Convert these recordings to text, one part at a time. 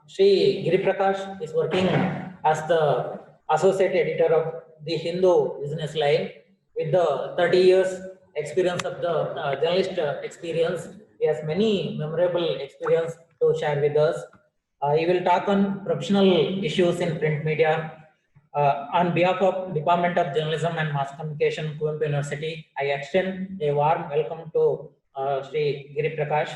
Sri Giri Prakash is working as the associate editor of the Hindu business line with the 30 years experience of the journalist experience. He has many memorable experience to share with us. He will talk on professional issues in print media. On behalf of Department of Journalism and Mass Communication, Kuvempu University, I extend a warm welcome to Sri Giri Prakash.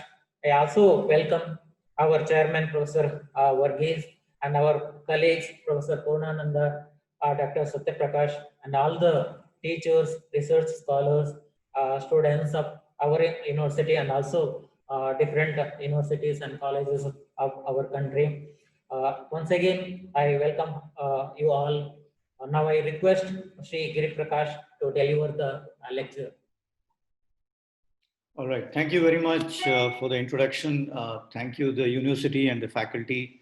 I also welcome our chairman, Professor Varghese, and our colleagues, Professor Purnananda, Dr. Satya Prakash, and all the teachers, research scholars, students of our university, and also different universities and colleges of our country. Once again, I welcome you all. Now I request Sri Giri Prakash to deliver the lecture. All right. Thank you very much for the introduction. Thank you, the university and the faculty.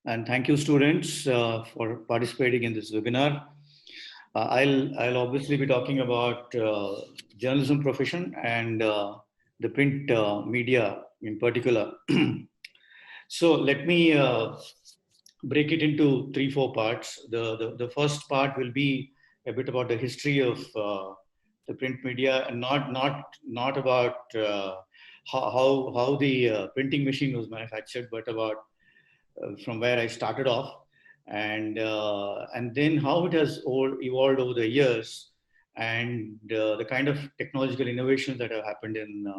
And thank you, students, for participating in this webinar. I'll obviously be talking about journalism profession and the print media in particular. So let me break it into 3-4 parts. The first part will be a bit about the history of the print media, and not about how the printing machine was manufactured, but about from where I started off, and then how it has evolved over the years, and the kind of technological innovations that have happened in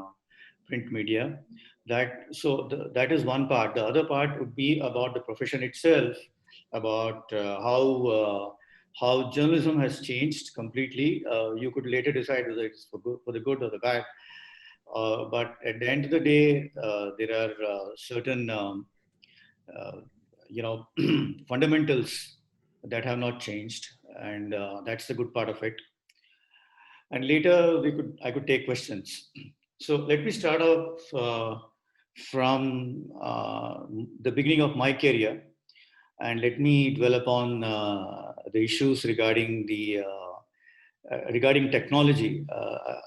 print media. That is one part. The other part would be about the profession itself, about how journalism has changed completely. You could later decide whether it's for the good or the bad. But at the end of the day, there are certain fundamentals that have not changed, and that's the good part of it. And later I could take questions. So let me start off from the beginning of my career, and let me dwell upon the issues regarding regarding technology.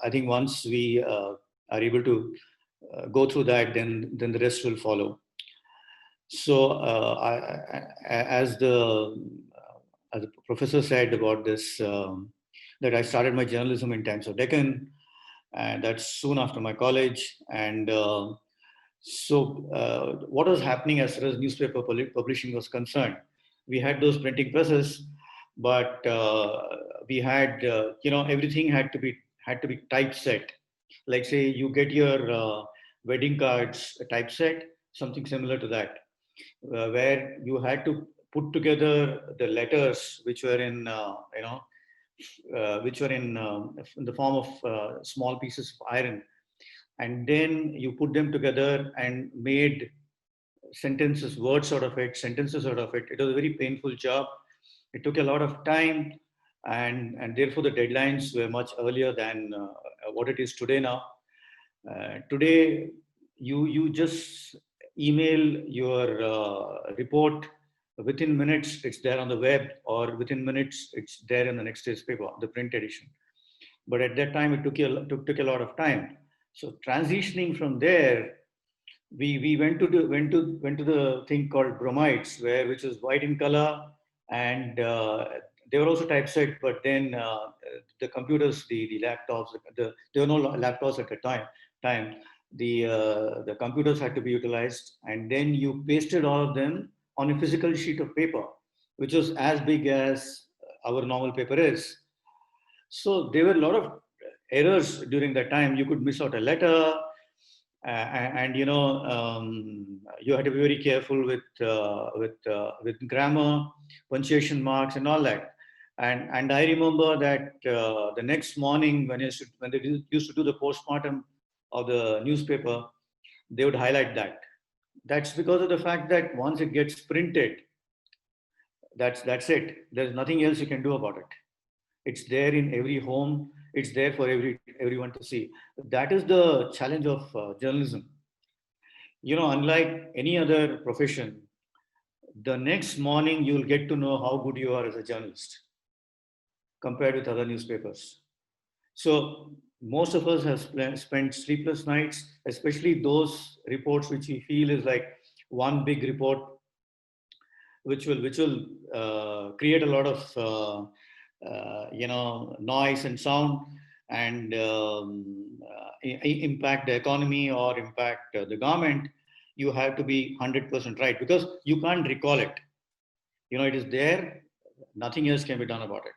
I think once we are able to go through that, then the rest will follow. So as the professor said about this, that I started my journalism in Times of Deccan, and that's soon after my college. And so what was happening as far as newspaper publishing was concerned? We had those printing presses, but we had everything had to be typeset. Like say you get your wedding cards typeset, something similar to that, where you had to put together the letters which were in in the form of small pieces of iron, and then you put them together and made sentences, words out of it, sentences out of it. It was a very painful job. It took a lot of time, and therefore the deadlines were much earlier than what it is today now. Today, you just email your report. Within minutes, it's there on the web, or within minutes, it's there in the next day's paper, the print edition. But at that time, it took a lot of time. So transitioning from there, we went to the thing called bromides, which is white in color, and they were also typeset. But then the computers, the laptops, there were no laptops at the time. The computers had to be utilized, and then you pasted all of them on a physical sheet of paper, which was as big as our normal paper is. So there were a lot of errors during that time. You could miss out a letter, and you had to be very careful with grammar, punctuation marks, and all that. And I remember that the next morning when they used to do the postmortem of the newspaper, they would highlight that. That's because of the fact that once it gets printed, that's it. There's nothing else you can do about it. It's there in every home. It's there for everyone to see. That is the challenge of journalism. Unlike any other profession, the next morning you'll get to know how good you are as a journalist compared with other newspapers. So most of us have spent sleepless nights, especially those reports which we feel is like one big report which will create a lot of noise and sound and impact the economy or impact the government. You have to be 100% right because you can't recall it. It is there. Nothing else can be done about it.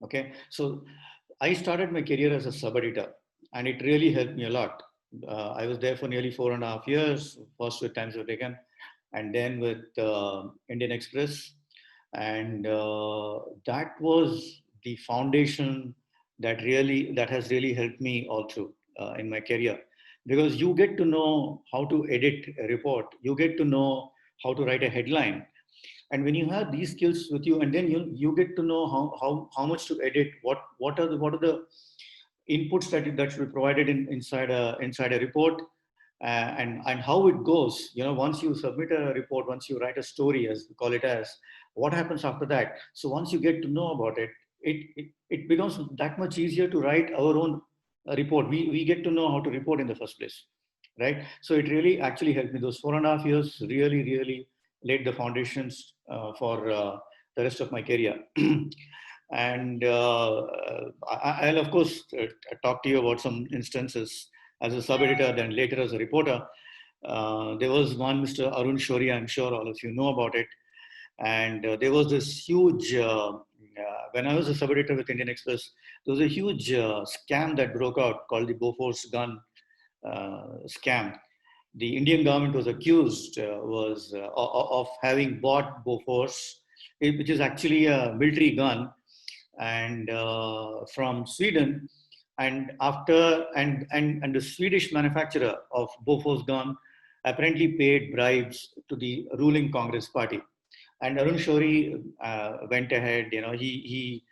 Okay, so I started my career as a sub editor, and it really helped me a lot. I was there for nearly 4.5 years, first with Times of Deccan, and then with Indian Express. And that was the foundation that has really helped me all through in my career, because you get to know how to edit a report, you get to know how to write a headline, and when you have these skills with you, and then you get to know how much to edit, what are the inputs that should be provided inside a report, and how it goes. Once you submit a report, once you write a story, as we call it, as what happens after that. So once you get to know about it, it becomes that much easier to write our own report. We get to know how to report in the first place, right? So it really actually helped me. Those 4.5 years really laid the foundations for the rest of my career. And I'll of course talk to you about some instances as a sub editor, then later as a reporter. There was one, Mr. Arun Shouria, I'm sure all of you know about it. And there was this huge, when I was a sub editor with Indian Express, there was a huge scam that broke out called the Bofors gun scam. The Indian government was accused of having bought Bofors, which is actually a military gun, and from Sweden, and the Swedish manufacturer of Bofors gun apparently paid bribes to the ruling Congress party. And Arun Shouria went ahead. He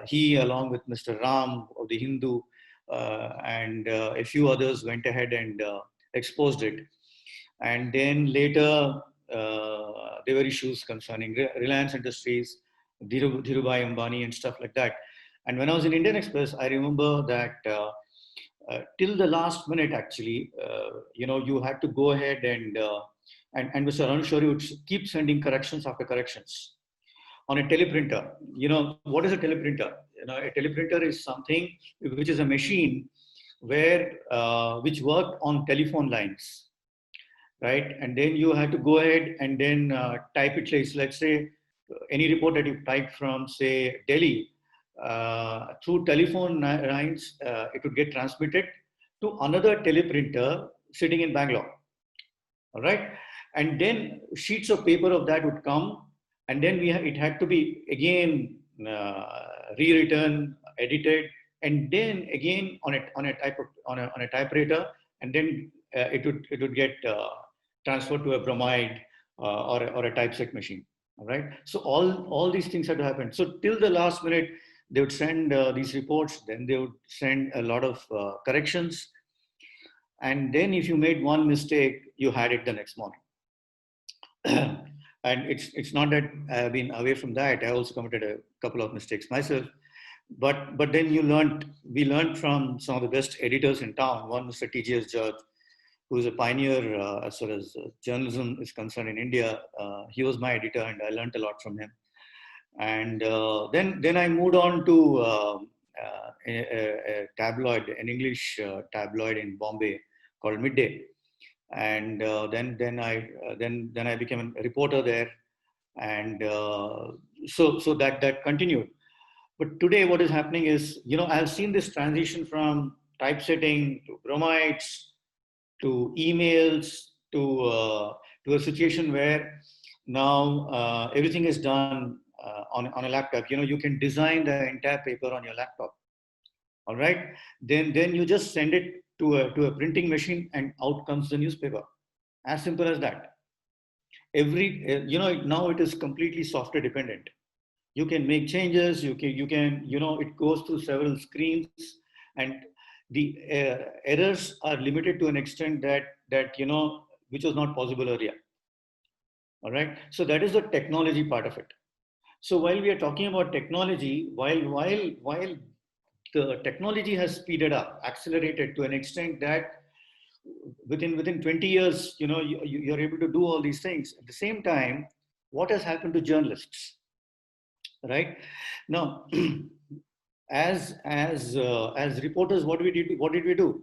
he, along with Mr. Ram of the Hindu and a few others, went ahead and exposed it. And then later there were issues concerning Reliance Industries, Dhirubhai Ambani and stuff like that. And when I was in Indian Express, I remember that till the last minute, actually, you had to go ahead and Mr. Arun Shouria would keep sending corrections after corrections on a teleprinter. What is a teleprinter? A teleprinter is something which is a machine which worked on telephone lines, right? And then you had to go ahead and then type it. Let's say any report that you type from, say, Delhi, through telephone lines, it would get transmitted to another teleprinter sitting in Bangalore. All right. And then sheets of paper of that would come, and then it had to be again rewritten, edited, and then again on a typewriter, and then it would get transferred to a bromide or a typeset machine. All right. So all these things had to happen. So till the last minute, they would send these reports. Then they would send a lot of corrections. And then if you made one mistake, you had it the next morning. And it's not that I've been away from that. I also committed a couple of mistakes myself. But then we learned from some of the best editors in town. One, Mr. T.G.S. George, who is a pioneer as far as journalism is concerned in India. He was my editor, and I learned a lot from him. And then I moved on to a tabloid, an English tabloid in Bombay called Midday. And then I became a reporter there, and so that continued. But today, what is happening is, I've seen this transition from typesetting to bromides to emails to a situation where now everything is done on a laptop. You can design the entire paper on your laptop. All right, then you just send it to a printing machine, and out comes the newspaper. As simple as that. Now it is completely software dependent. You can make changes. You can it goes through several screens, and the errors are limited to an extent that which was not possible earlier. All right, so that is the technology part of it. So while we are talking about technology, while the technology has speeded up, accelerated to an extent that within 20 years, you're able to do all these things. At the same time, what has happened to journalists, right? Now, as reporters, what did we do?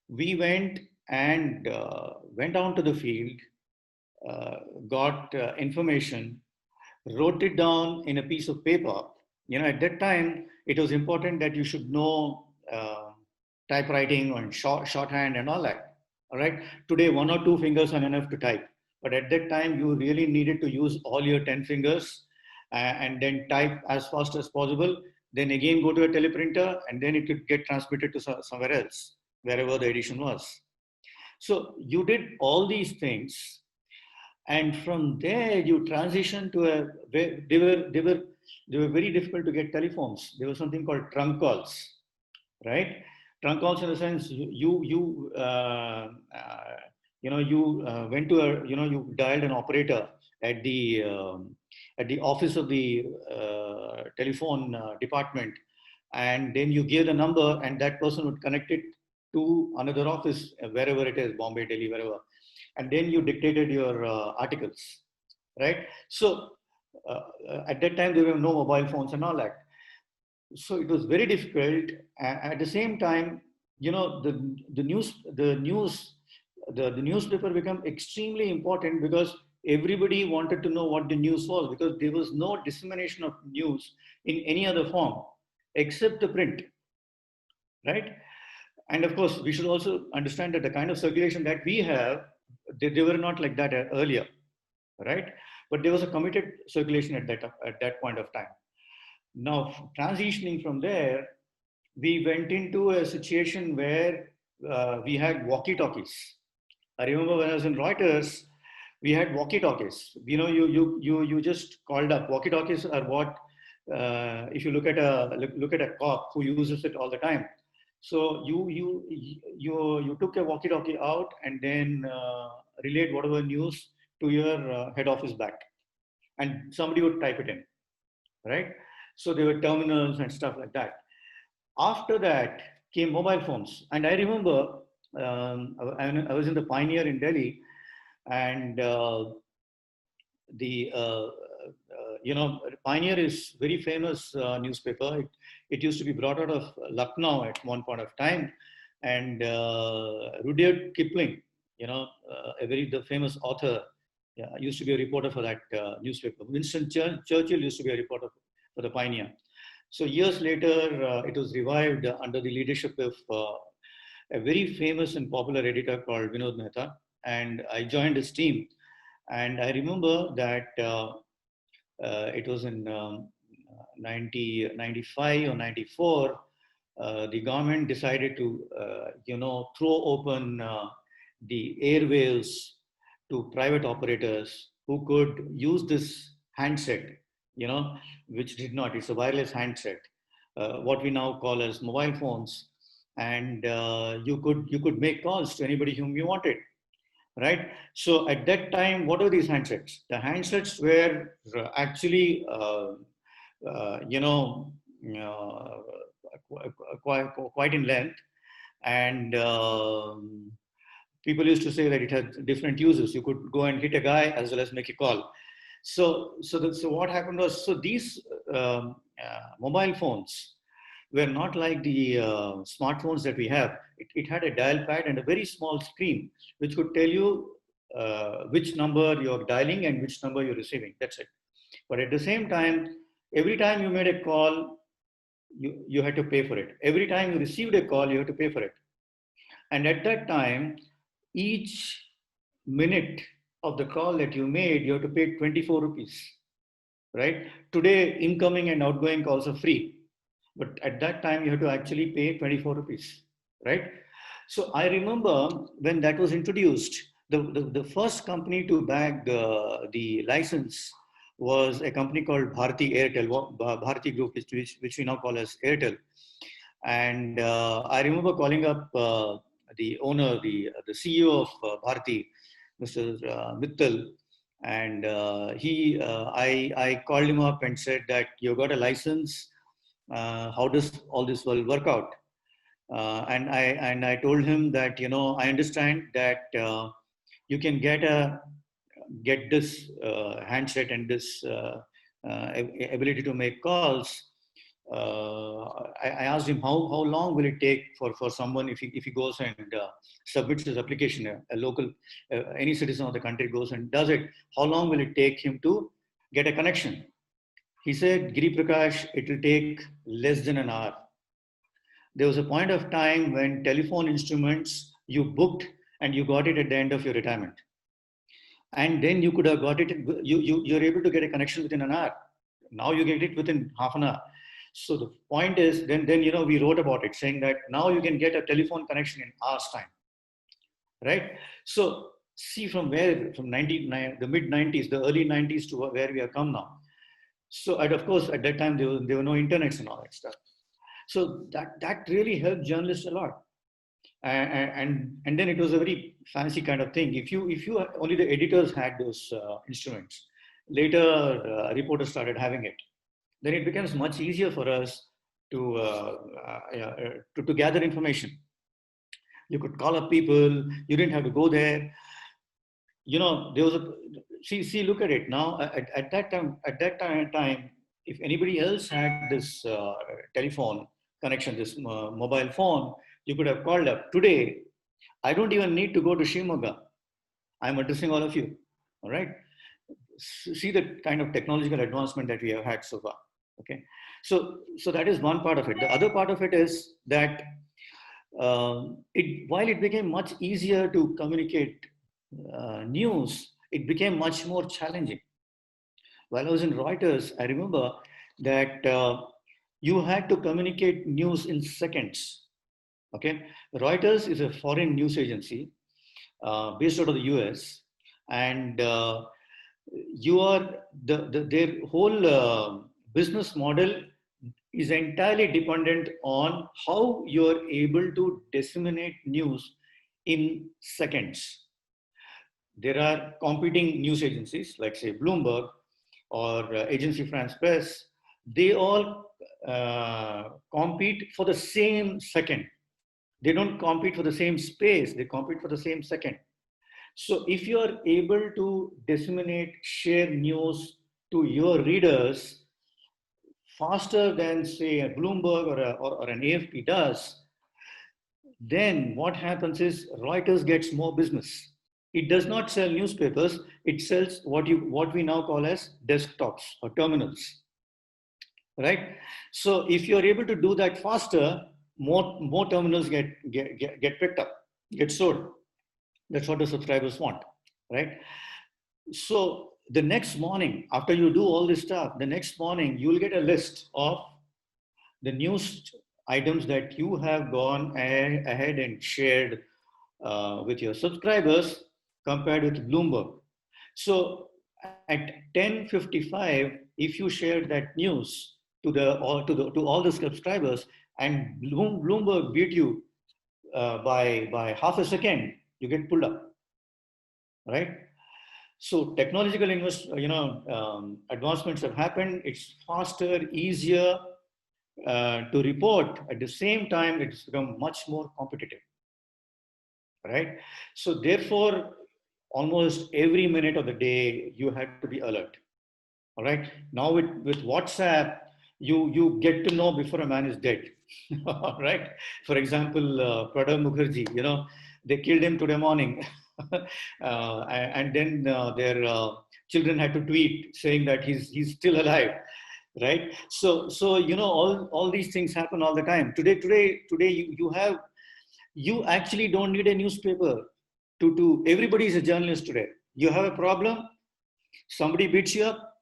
We went down to the field, uh, got information, wrote it down in a piece of paper. At that time, it was important that you should know typewriting and shorthand and all that. All right. Today, one or two fingers are enough to type. But at that time, you really needed to use all your 10 fingers and then type as fast as possible. Then again, go to a teleprinter, and then it could get transmitted to somewhere else, wherever the edition was. So you did all these things, and from there you transition to they were very difficult to get telephones. There was something called trunk calls, right? Trunk calls in the sense went to you dialed an operator at the office of the telephone department, and then you give the number, and that person would connect it to another office, wherever it is, Bombay, Delhi, wherever, and then you dictated your articles, right? So at that time there were no mobile phones and all that, so it was very difficult. At the same time, the newspaper became extremely important, because everybody wanted to know what the news was, because there was no dissemination of news in any other form except the print, right? And of course, we should also understand that the kind of circulation that we have, they were not like that earlier, right? But there was a committed circulation at that point of time. Now, transitioning from there, we went into a situation where we had walkie-talkies. I remember when I was in Reuters, we had walkie-talkies. You just called up. Walkie-talkies are what, if you look at a cop who uses it all the time. So you took a walkie-talkie out and then relayed whatever news to your head office back, and somebody would type it in, right? So there were terminals and stuff like that. After that came mobile phones, and I remember I was in the Pioneer in Delhi, and the Pioneer is very famous newspaper. It used to be brought out of Lucknow at one point of time, and Rudyard Kipling, the famous author, used to be a reporter for that newspaper. Winston Churchill used to be a reporter for the Pioneer. So years later, it was revived under the leadership of a very famous and popular editor called Vinod Mehta, and I joined his team. And I remember that it was in 95 or 94, the government decided to, throw open the airwaves to private operators who could use this handset, which did not. It's a wireless handset, what we now call as mobile phones, and you could make calls to anybody whom you wanted. Right. So at that time, what are these handsets? The handsets were actually, quite in length, and people used to say that it had different uses. You could go and hit a guy as well as make a call. So what happened was, so these mobile phones were not like the smartphones that we have. It had a dial pad and a very small screen, which could tell you which number you're dialing and which number you're receiving. That's it. But at the same time, every time you made a call, you had to pay for it. Every time you received a call, you had to pay for it. And at that time, each minute of the call that you made, you have to pay 24 rupees, right? Today, incoming and outgoing calls are free. But at that time, you have to actually pay 24 rupees, right? So I remember when that was introduced, the first company to bag the license was a company called Bharti Airtel, Bharti Group, which we now call as Airtel. And I remember calling up the owner, the CEO of Bharti, Mr. Mittal, and I called him up and said that you got a license. How does all this will work out? And I told him that, I understand that you can get this handset and this ability to make calls. I asked him how long will it take for someone if he goes and submits his application, a local, any citizen of the country goes and does it, how long will it take him to get a connection? He said, Giri Prakash, it will take less than an hour. There was a point of time when telephone instruments you booked and you got it at the end of your retirement. And then you could have got it, you're able to get a connection within an hour. Now you get it within half an hour. So the point is, then we wrote about it saying that now you can get a telephone connection in hours time, right? So see from the mid 90s, the early 90s to where we have come now. So, and of course, at that time, there were no internets and all that stuff. So that really helped journalists a lot. And then it was a very fancy kind of thing. If you only the editors had those instruments. Later, reporters started having it. Then it becomes much easier for us to gather information. You could call up people. You didn't have to go there. There was look at it now. At that time, if anybody else had this telephone connection, this mobile phone, you could have called up. Today, I don't even need to go to Shimoga. I'm addressing all of you. All right. See the kind of technological advancement that we have had so far. Okay. So that is one part of it. The other part of it is that while it became much easier to communicate news, it became much more challenging. While I was in Reuters, I remember that you had to communicate news in seconds. Okay, Reuters is a foreign news agency based out of the US, and their whole business model is entirely dependent on how you're able to disseminate news in seconds. There are competing news agencies like, say, Bloomberg or Agency France Presse. They all compete for the same second. They don't compete for the same space. They compete for the same second. So if you are able to disseminate, share news to your readers faster than, say, a Bloomberg or an AFP does, then what happens is Reuters gets more business. It does not sell newspapers. It sells what we now call as desktops or terminals, right? So if you're able to do that faster, more terminals get picked up, get sold. That's what the subscribers want, right? So the next morning, after you do all this stuff, the next morning you'll get a list of the news items that you have gone ahead and shared with your subscribers compared with Bloomberg. So at 10:55, if you share that news to all the subscribers, and Bloomberg beat you by half a second, you get pulled up, right? So technological advancements have happened. It's faster, easier to report. At the same time, it's become much more competitive, right? So therefore, almost every minute of the day, you have to be alert. All right. Now with WhatsApp, you get to know before a man is dead. All right. For example, Pranab Mukherjee, they killed him today morning. And then their children had to tweet saying that he's still alive. Right. So all these things happen all the time. Today you actually don't need a newspaper to everybody is a journalist today. You have a problem, somebody beats you up,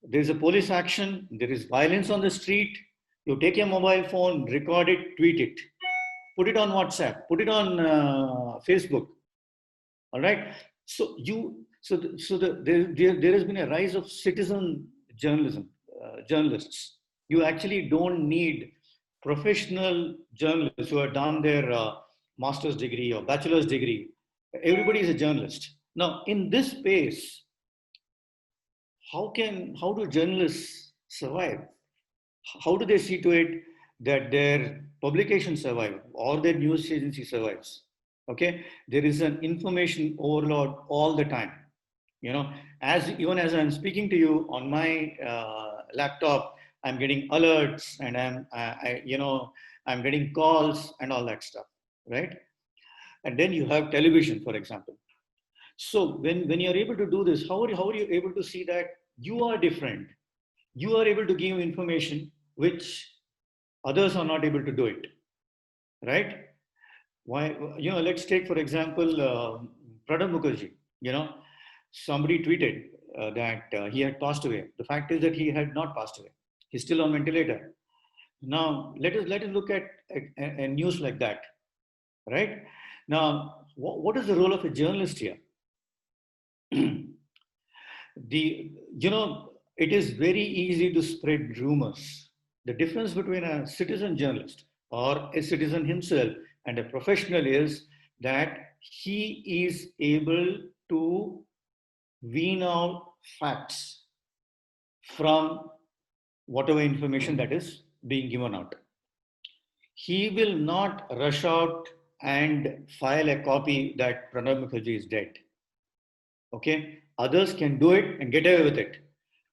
there's a police action, there is violence on the street, you take your mobile phone, record it, tweet it, put it on WhatsApp, put it on Facebook. All right. So there has been a rise of citizen journalism, journalists. You actually don't need professional journalists who have done their master's degree or bachelor's degree. Everybody is a journalist. Now, in this space, how do journalists survive? How do they see to it that their publication survive or their news agency survives, okay, there is an information overload all the time. You know, as even as I'm speaking to you on my laptop, I'm getting alerts and I'm getting calls and all that stuff, right? And then you have television, for example. So when you're able to do this, how are you able to see that you are different? You are able to give information which others are not able to do it, right? Why, let's take, for example, Pranab Mukherjee. You know, somebody tweeted that he had passed away. The fact is that he had not passed away. He's still on ventilator. Now, let us look at a news like that, right? Now, what is the role of a journalist here? It is very easy to spread rumors. The difference between a citizen journalist or a citizen himself and a professional is that he is able to wean out facts from whatever information that is being given out. He will not rush out and file a copy that Pranab Mukherjee is dead. Okay, others can do it and get away with it,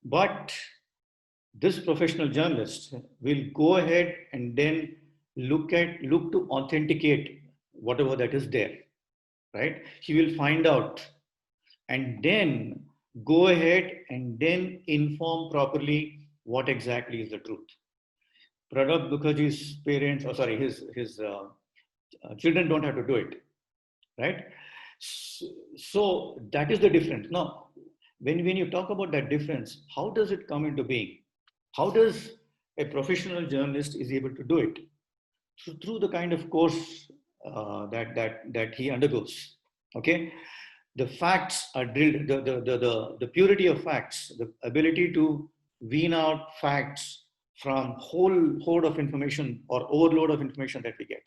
but this professional journalist will go ahead and then look to authenticate whatever that is there, right? He will find out and then go ahead and then inform properly what exactly is the truth. Pranab Mukherjee's parents, or sorry, his children don't have to do it, right? So that is the difference. Now, when you talk about that difference, how does it come into being? How does a professional journalist is able to do it? Through the kind of course that he undergoes. Okay, the facts are drilled. The purity of facts, the ability to wean out facts from whole hoard of information or overload of information that we get.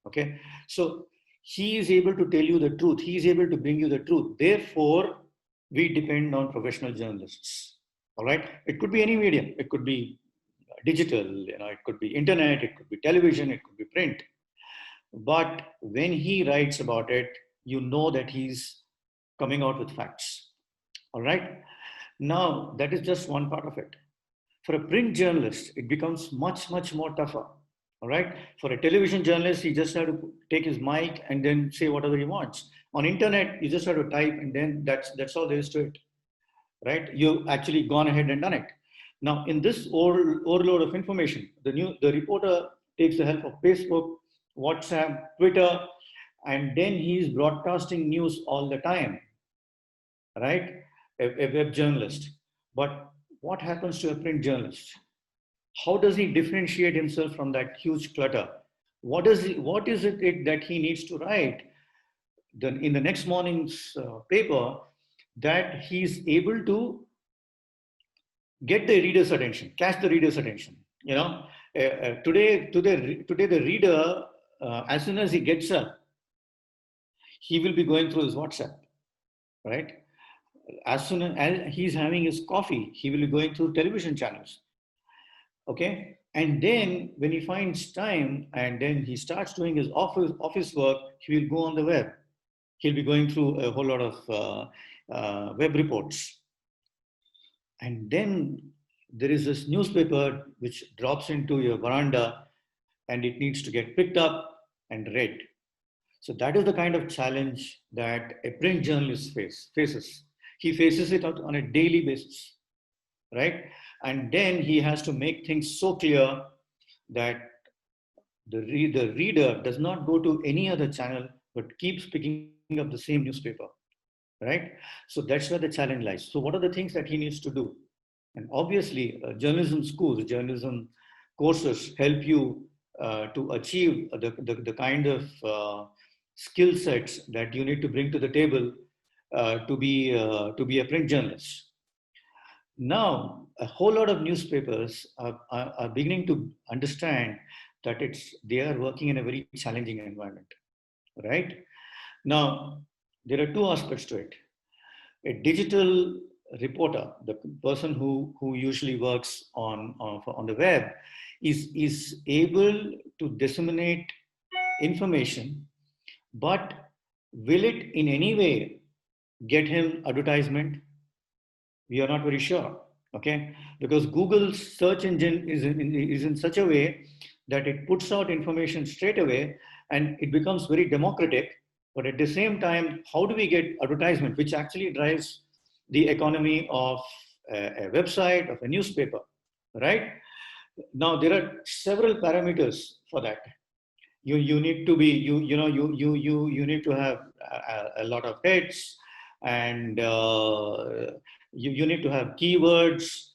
Okay, so he is able to tell you the truth. He is able to bring you the truth. Therefore, we depend on professional journalists. All right, it could be any medium. It could be digital. It could be internet. It could be television. It could be print. But when he writes about it, you know that he's coming out with facts. All right. Now that is just one part of it. For a print journalist, it becomes much more tougher. All right. For a television journalist, he just have to take his mic and then say whatever he wants. On internet, you just have to type and then that's all there is to it. Right? You've actually gone ahead and done it. Now, in this overload of information, the reporter takes the help of Facebook, WhatsApp, Twitter, and then he's broadcasting news all the time. Right? A web journalist. But what happens to a print journalist? How does he differentiate himself from that huge clutter? What is it that he needs to write in the next morning's paper that he's able to get the reader's attention, catch the reader's attention? Today the reader, as soon as he gets up, he will be going through his WhatsApp, right? As soon as he's having his coffee, he will be going through television channels. Okay, and then when he finds time and then he starts doing his office work, he will go on the web. He'll be going through a whole lot of web reports. And then there is this newspaper which drops into your veranda and it needs to get picked up and read. So that is the kind of challenge that a print journalist faces. He faces it on a daily basis, right? And then he has to make things so clear that the reader does not go to any other channel, but keeps picking up the same newspaper, right? So that's where the challenge lies. So what are the things that he needs to do? And obviously, journalism schools, journalism courses help you to achieve the kind of skill sets that you need to bring to the table to be a print journalist. Now, a whole lot of newspapers are beginning to understand that they are working in a very challenging environment, right? Now, there are two aspects to it. A digital reporter, the person who usually works on the web, is able to disseminate information, but will it in any way get him advertisement? We are not very sure. Okay, because Google's search engine is in such a way that it puts out information straight away and it becomes very democratic. But at the same time, how do we get advertisement, which actually drives the economy of a website, of a newspaper, right? Now there are several parameters for that. You need to be you need to have a lot of hits, and you need to have keywords,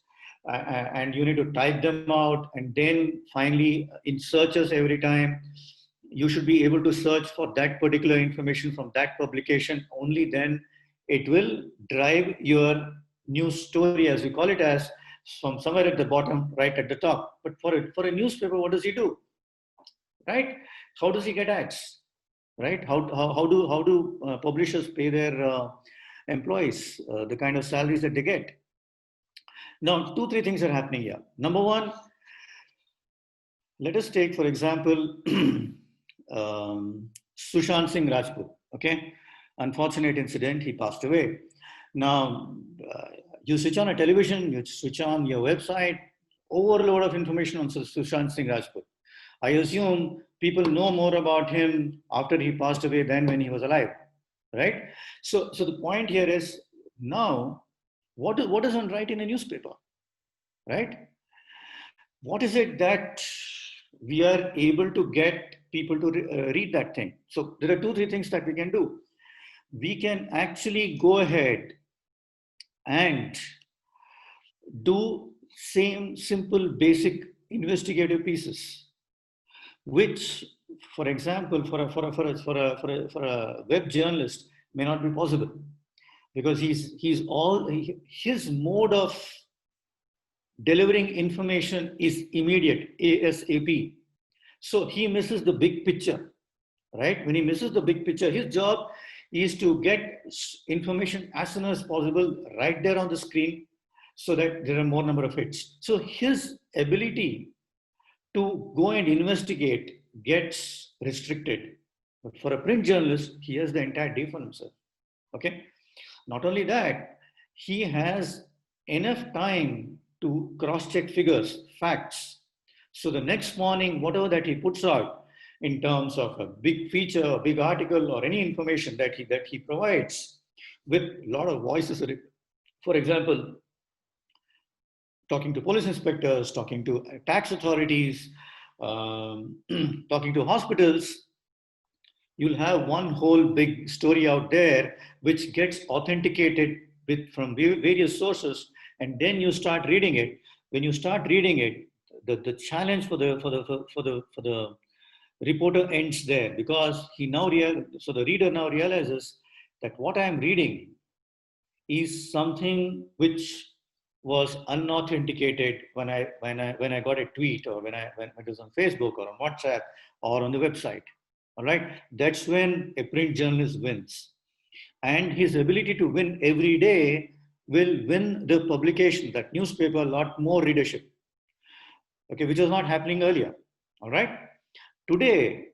and you need to type them out, and then finally in searches every time you should be able to search for that particular information from that publication. Only then it will drive your news story, as we call it, as from somewhere at the bottom right at the top. But for a newspaper, what does he do, right? How does he get ads, right? How do publishers pay their employees the kind of salaries that they get? Now, two, three things are happening here. Number one, let us take, for example, Sushant Singh Rajput. Okay, unfortunate incident, he passed away. Now, you switch on a television, you switch on your website, overload of information on Sushant Singh Rajput. I assume people know more about him after he passed away than when he was alive, right? So the point here is, now, what is on right in a newspaper, right? What is it that we are able to get people to read that thing? So there are two, three things that we can do. We can actually go ahead and do same simple basic investigative pieces, which, for example, for a web journalist may not be possible, because his mode of delivering information is immediate, ASAP. So he misses the big picture, right? When he misses the big picture, his job is to get information as soon as possible right there on the screen, so that there are more number of hits. So his ability to go and investigate gets restricted. But for a print journalist, he has the entire day for himself. Okay. Not only that, he has enough time to cross-check figures, facts. So the next morning, whatever that he puts out in terms of a big feature, a big article, or any information that he provides with a lot of voices. For example, talking to police inspectors, talking to tax authorities, talking to hospitals, you'll have one whole big story out there which gets authenticated from various sources, and then you start reading it. When you start reading it, the challenge for the reporter ends there, because so the reader now realizes that what I am reading is something which was unauthenticated when I got a tweet, or when it was on Facebook or on WhatsApp or on the website. All right, that's when a print journalist wins, and his ability to win every day will win the publication, that newspaper, a lot more readership. Okay, which was not happening earlier. All right, today,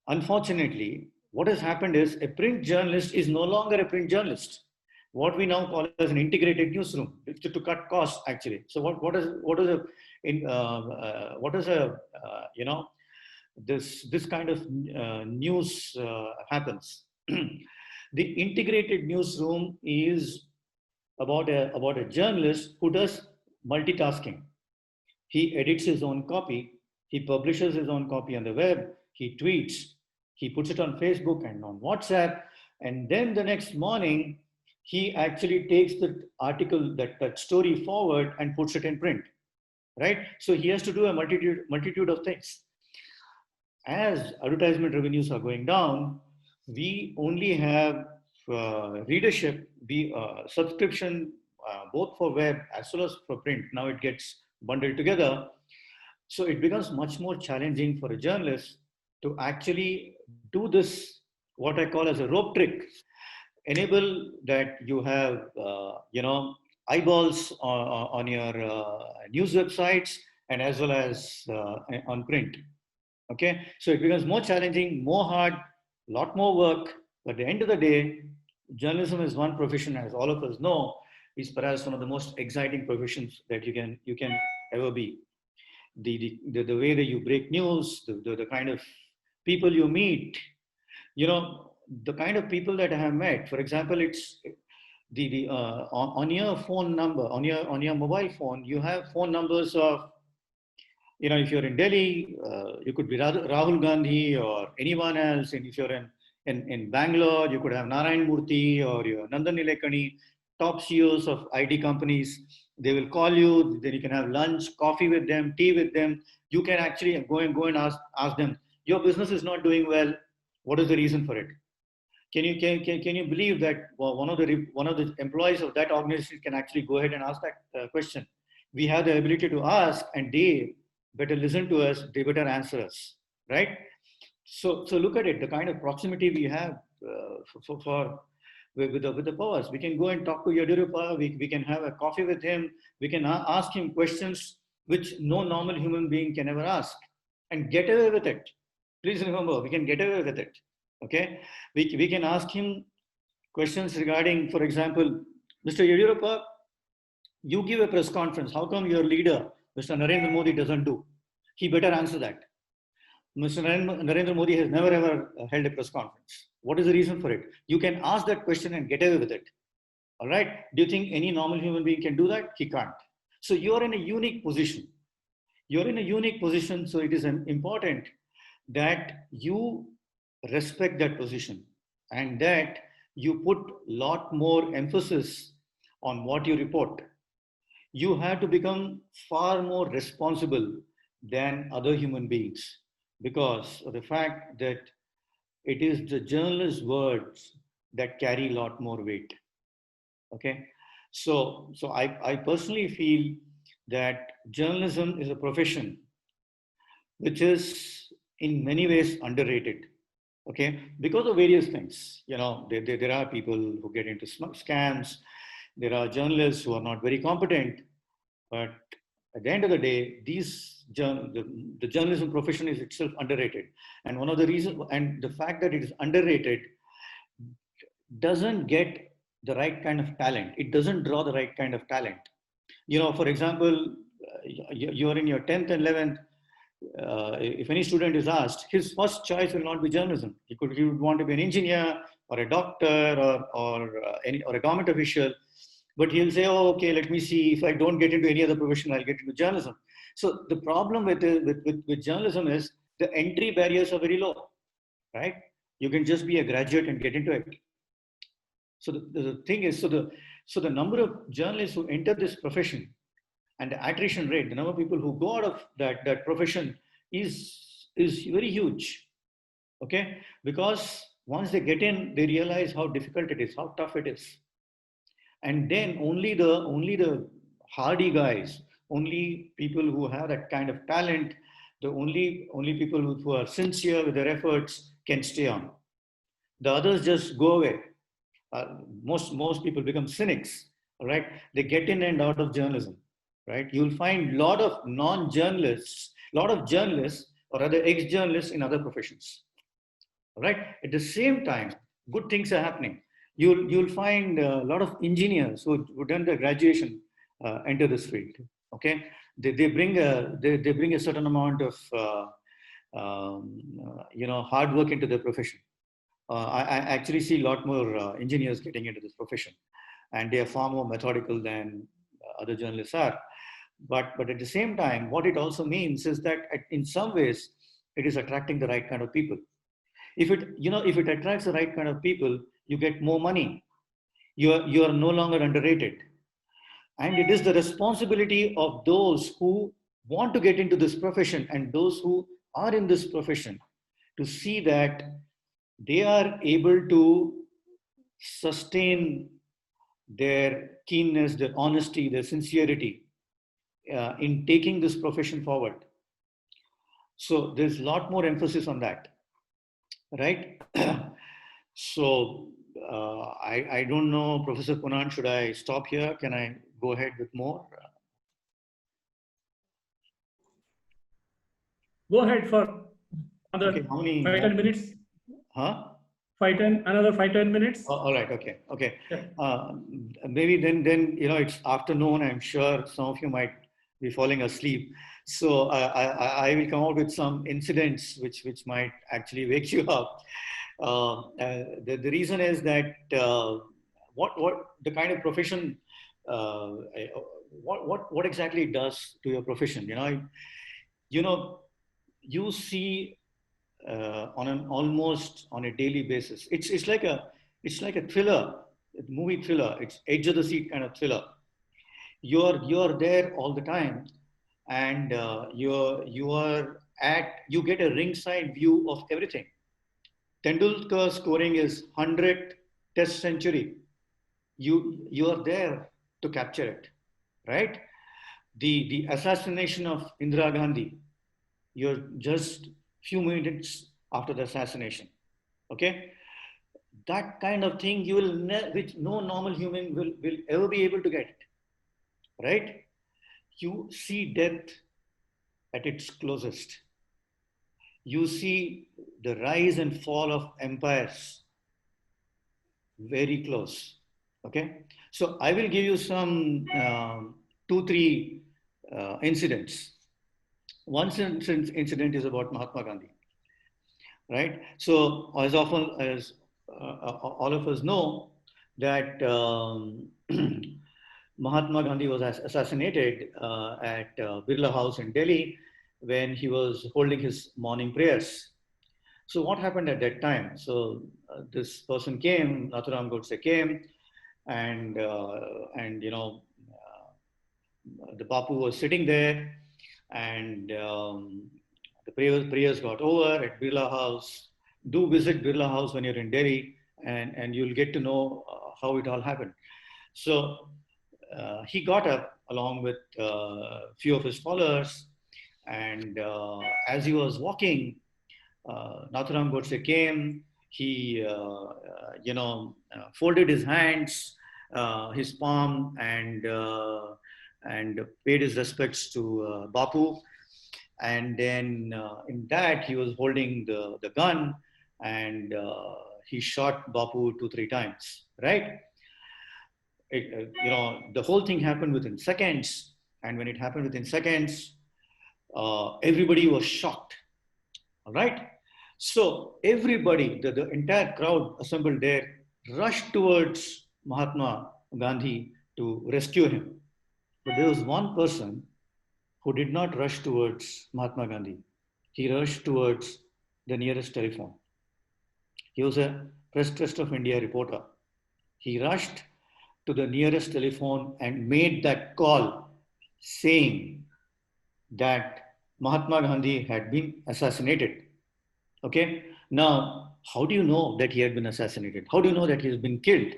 unfortunately, what has happened is a print journalist is no longer a print journalist. What we now call as an integrated newsroom, to cut costs, actually. So what is this kind of news happens. The integrated newsroom is about a journalist who does multitasking. He edits his own copy, he publishes his own copy on the web, he tweets, he puts it on Facebook and on WhatsApp, and then the next morning, he actually takes the article, that story forward, and puts it in print, right? So he has to do a multitude of things. As advertisement revenues are going down, we only have readership, subscription, both for web as well as for print. Now it gets bundled together. So it becomes much more challenging for a journalist to actually do this, what I call as a rope trick. Enable that you have, eyeballs on your news websites, and as well as on print. Okay, so it becomes more challenging, more hard, lot more work. But at the end of the day, journalism is one profession, as all of us know, is perhaps one of the most exciting professions that you can ever be. The way that you break news, the kind of people you meet, the kind of people that I have met. For example, it's on your phone number, on your mobile phone, you have phone numbers of, if you're in Delhi, you could be Rahul Gandhi or anyone else. And if you're in Bangalore, you could have Narayan Murthy or your Nandan Nilekani, top CEOs of IT companies. They will call you, then you can have lunch, coffee with them, tea with them. You can actually go and ask them, your business is not doing well. What is the reason for it? Can you believe that one of the employees of that organization can actually go ahead and ask that question? We have the ability to ask, and they better listen to us. They better answer us, right? So look at it. The kind of proximity we have with the powers. We can go and talk to Yadurappa. We can have a coffee with him. We can ask him questions which no normal human being can ever ask, and get away with it. Please remember, we can get away with it. Okay, we can ask him questions regarding, for example, Mr. Yadurappa, you give a press conference. How come your leader, Mr. Narendra Modi, doesn't do? He better answer that. Mr. Narendra Modi has never ever held a press conference. What is the reason for it? You can ask that question and get away with it. All right. Do you think any normal human being can do that? He can't. So you're in a unique position. You're in a unique position. So it is important that you respect that position and that you put a lot more emphasis on what you report. You have to become far more responsible than other human beings because of the fact that it is the journalist's words that carry a lot more weight. Okay, so I personally feel that journalism is a profession which is in many ways underrated. Okay, because of various things. There are people who get into scams. There are journalists who are not very competent. But at the end of the day, the journalism profession is itself underrated. And one of the reasons, and the fact that it is underrated doesn't get the right kind of talent. It doesn't draw the right kind of talent. For example, you're in your 10th and 11th. If any student is asked, his first choice will not be journalism. He would want to be an engineer or a doctor or a government official. But he'll say, oh, okay, let me see. If I don't get into any other profession, I'll get into journalism. So the problem with journalism is the entry barriers are very low, right? You can just be a graduate and get into it. So the thing is, so the number of journalists who enter this profession and the attrition rate, the number of people who go out of that profession is very huge. Okay, because once they get in, they realize how difficult it is, how tough it is. And then only the hardy guys, only people who have that kind of talent, the only people who are sincere with their efforts can stay on. The others just go away. Most people become cynics, all right? They get in and out of journalism, right? You'll find a lot of non-journalists, a lot of journalists or other ex-journalists in other professions, all right? At the same time, good things are happening. You'll find a lot of engineers who done their graduation enter this field. Okay, they bring a certain amount of hard work into their profession. I actually see a lot more engineers getting into this profession, and they are far more methodical than other journalists are. But at the same time, what it also means is that in some ways it is attracting the right kind of people. If it attracts the right kind of people, you get more money. You are no longer underrated. And it is the responsibility of those who want to get into this profession and those who are in this profession to see that they are able to sustain their keenness, their honesty, their sincerity in taking this profession forward. So there's a lot more emphasis on that, right? So I don't know, Professor Punnan, should I stop here? Can I go ahead with more? Go ahead for another Okay, how many 5-10 more? minutes. Huh? Another 5-10 minutes. All right. Okay. Okay. Yeah. Maybe then it's afternoon. I'm sure some of you might be falling asleep. So I will come out with some incidents which might actually wake you up. The reason is that what the kind of profession uh, what exactly it does to your profession. You know you see on an almost on a daily basis. It's like a thriller, a movie thriller. It's edge of the seat kind of thriller. You're there all the time, and you get a ringside view of everything. Tendulkar scoring his 100th Test century. You are there to capture it, right? The assassination of Indira Gandhi. You're just few minutes after the assassination. Okay, that kind of thing which no normal human will ever be able to get, right? You see death at its closest. You see the rise and fall of empires very close. Okay, so I will give you some two, three incidents. One incident is about Mahatma Gandhi, right? So as often as all of us know that Mahatma Gandhi was assassinated at Birla House in Delhi when he was holding his morning prayers. So what happened at that time? So this person came, Nathuram Godse came, and the Bapu was sitting there, and the prayers got over at Birla House. Do visit Birla House when you're in Delhi, and you'll get to know how it all happened. So he got up along with a few of his followers, and as he was walking, Nathuram Godse came. He, folded his hands, his palm, and paid his respects to Bapu. And then in that, he was holding the gun, and he shot Bapu 2, 3 times, right? The whole thing happened within seconds. And when it happened within seconds, everybody was shocked. All right. So everybody, the entire crowd assembled there, rushed towards Mahatma Gandhi to rescue him. But there was one person who did not rush towards Mahatma Gandhi. He rushed towards the nearest telephone. He was a Press Trust of India reporter. He rushed to the nearest telephone and made that call saying that Mahatma Gandhi had been assassinated. Okay. Now, how do you know that he had been assassinated? How do you know that he has been killed?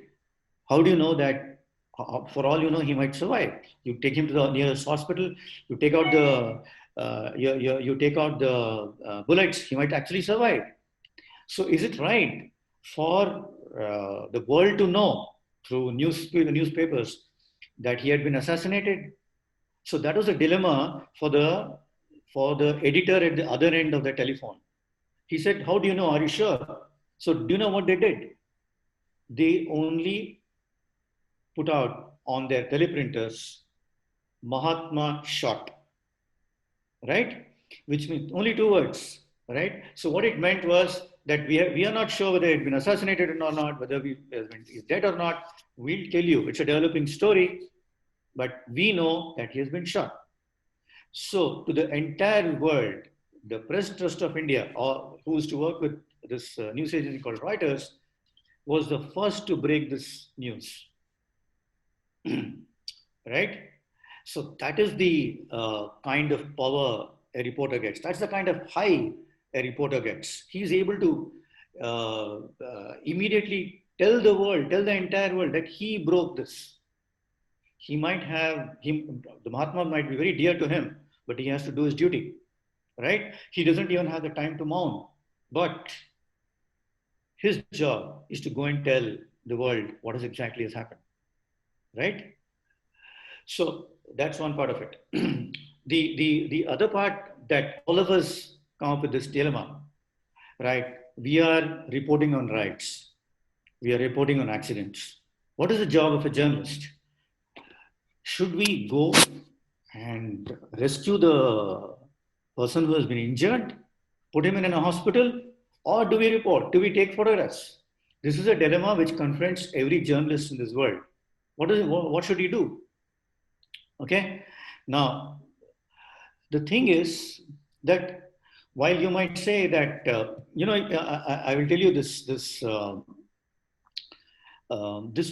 How do you know that, for all you know, he might survive? You take him to the nearest hospital. You take out the bullets. He might actually survive. So, is it right for the world to know through newspapers that he had been assassinated? So that was a dilemma for the editor at the other end of the telephone. He said, "How do you know? Are you sure?" So do you know what they did? They only put out on their teleprinters, Mahatma shot, right? Which means only 2 words, right? So what it meant was that we are not sure whether he's been assassinated or not, whether he's dead or not. We'll tell you. It's a developing story, but we know that he has been shot. So to the entire world, the Press Trust of India, or who used to work with this news agency called Reuters, was the first to break this news. Right? So that is the kind of power a reporter gets. That's the kind of high a reporter gets. He's able to immediately tell the entire world that he broke this. He might have, the Mahatma might be very dear to him, but he has to do his duty, right? He doesn't even have the time to mourn, but his job is to go and tell the world what exactly has happened, right? So that's one part of it. The other part that all of us come up with this dilemma, right? We are reporting on riots. We are reporting on accidents. What is the job of a journalist? Should we go and rescue the person who has been injured, put him in a hospital, or do we report? Do we take photographs? This is a dilemma which confronts every journalist in this world. What should he do? Okay. Now, the thing is that while you might say that, I will tell you this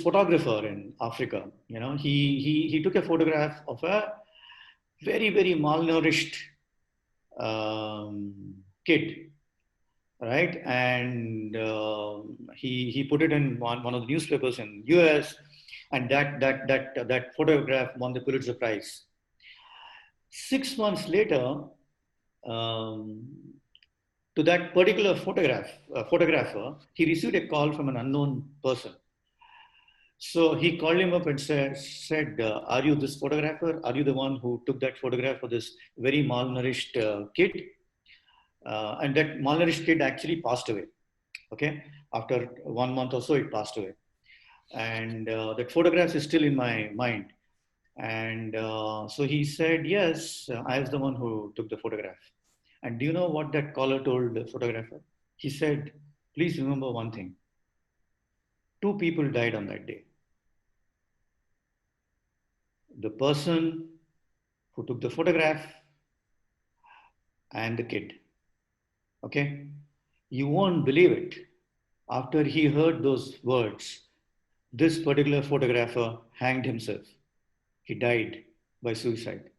photographer in Africa, he took a photograph of a very, very malnourished kid, right? And he put it in one of the newspapers in US, and that photograph won the Pulitzer Prize. 6 months later, to that particular photographer, he received a call from an unknown person. So he called him up and said, are you this photographer? Are you the one who took that photograph of this very malnourished kid? And that malnourished kid actually passed away. Okay. After 1 month or so, it passed away. And that photograph is still in my mind. And so he said, yes, I was the one who took the photograph. And do you know what that caller told the photographer? He said, please remember one thing. 2 people died on that day. The person who took the photograph and the kid. Okay? You won't believe it. After he heard those words, this particular photographer hanged himself. He died by suicide.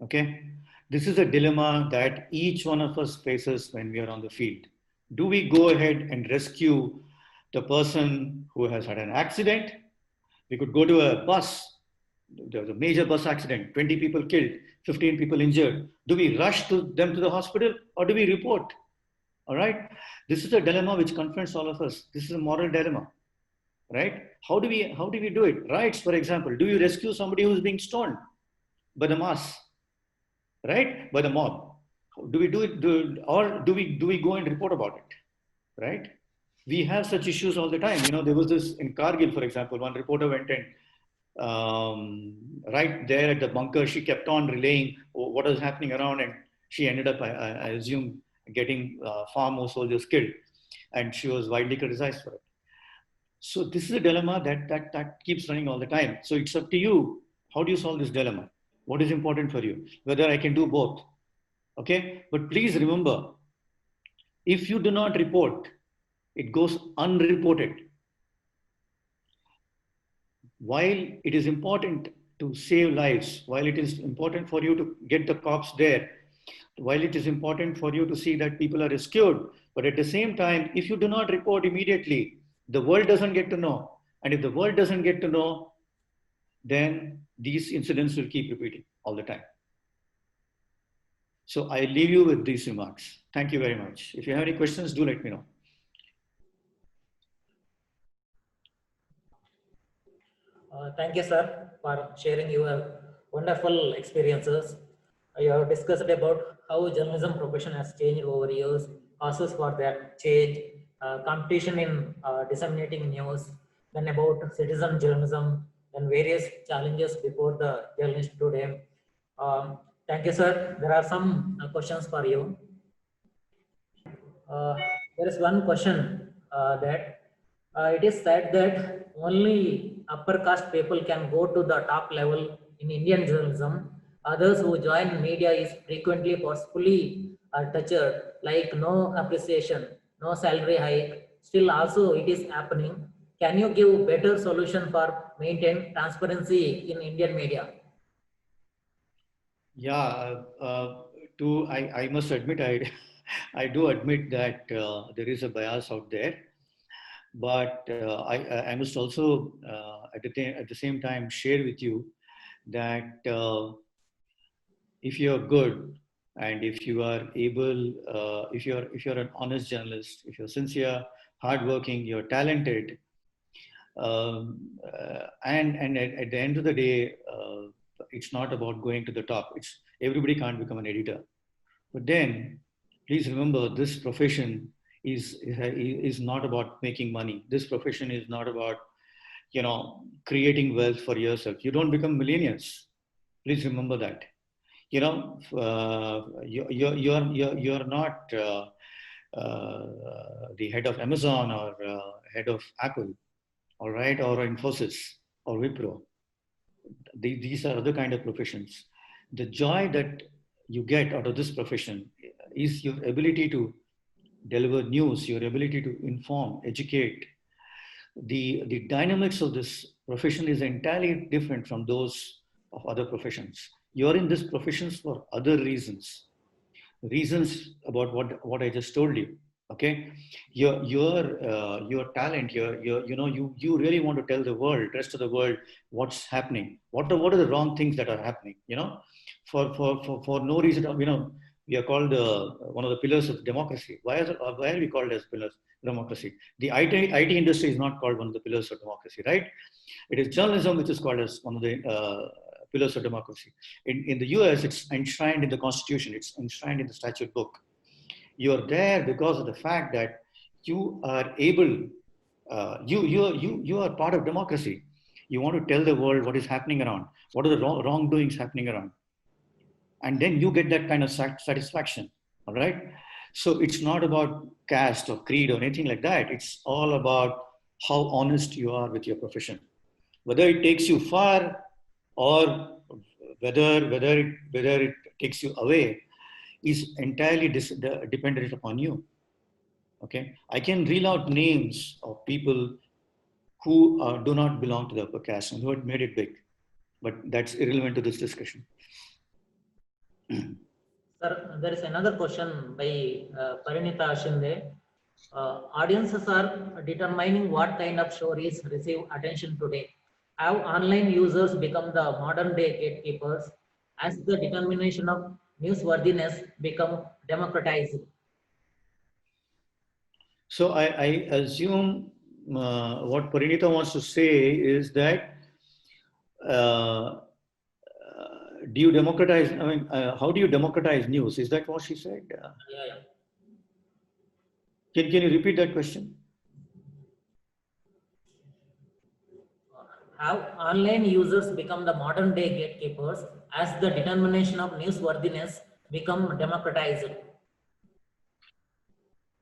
Okay? This is a dilemma that each one of us faces when we are on the field. Do we go ahead and rescue the person who has had an accident? We could go to a bus. There was a major bus accident, 20 people killed, 15 people injured. Do we rush them to the hospital, or do we report? All right. This is a dilemma which confronts all of us. This is a moral dilemma, right? How do we do it? Riots, for example. Do you rescue somebody who's being stoned by the mass, right? By the mob? Do we do it, or do we go and report about it, right? We have such issues all the time. There was this in Kargil, for example. One reporter went in. Right there at the bunker, she kept on relaying what was happening around, and she ended up, I assume, getting far more soldiers killed, and she was widely criticized for it. So this is a dilemma that keeps running all the time. So it's up to you. How do you solve this dilemma? What is important for you? Whether I can do both. Okay, but please remember, if you do not report, it goes unreported. While it is important to save lives, while it is important for you to get the cops there, while it is important for you to see that people are rescued, but at the same time, if you do not report immediately, the world doesn't get to know. And if the world doesn't get to know, then these incidents will keep repeating all the time. So I leave you with these remarks. Thank you very much. If you have any questions, do let me know. Thank you, sir, for sharing your wonderful experiences. You have discussed about how journalism profession has changed over years, causes for that change, competition in disseminating news, then about citizen journalism, and various challenges before the journalist today. Thank you, sir. There are some questions for you. There is one question that it is said that only upper caste people can go to the top level in Indian journalism. Others who join media is frequently forcefully touched, like no appreciation, no salary hike. Still, also it is happening. Can you give better solution for maintain transparency in Indian media? Yeah, I must admit, I do admit that there is a bias out there, but I must also at the same time share with you that if you're good and if you are able, if you're an honest journalist, if you're sincere, hardworking, you're talented, and at the end of the day, it's not about going to the top. Everybody can't become an editor. But then please remember this profession is not about making money. This profession is not about, creating wealth for yourself. You don't become millionaires. Please remember that. You're not the head of Amazon or head of Apple, all right, or Infosys or Wipro. These are other kind of professions. The joy that you get out of this profession is your ability to deliver news, your ability to inform, educate. The dynamics of this profession is entirely different from those of other professions. You're in this professions for other reasons about what I just told you. Okay, your talent, you really want to tell the rest of the world what's happening. What are the wrong things that are happening? For no reason. We are called one of the pillars of democracy. Why are we called as pillars of democracy? The IT industry is not called one of the pillars of democracy, right? It is journalism which is called as one of the pillars of democracy. In the US, it's enshrined in the Constitution. It's enshrined in the statute book. You're there because of the fact that you are able, you are part of democracy. You want to tell the world what is happening around, what are the wrongdoings happening around. And then you get that kind of satisfaction, all right? So it's not about caste or creed or anything like that. It's all about how honest you are with your profession. Whether it takes you far or whether it takes you away is entirely dependent upon you. Okay, I can reel out names of people who do not belong to the upper caste and who had made it big, but that's irrelevant to this discussion. Sir, there is another question by Parinita Shinde. Audiences are determining what kind of stories receive attention today. Have online users become the modern day gatekeepers as the determination of newsworthiness become democratized? So I assume what Parinita wants to say is that do you democratize? I mean, how do you democratize news? Is that what she said? Yeah. Can you repeat that question? Have online users become the modern day gatekeepers as the determination of newsworthiness become democratized?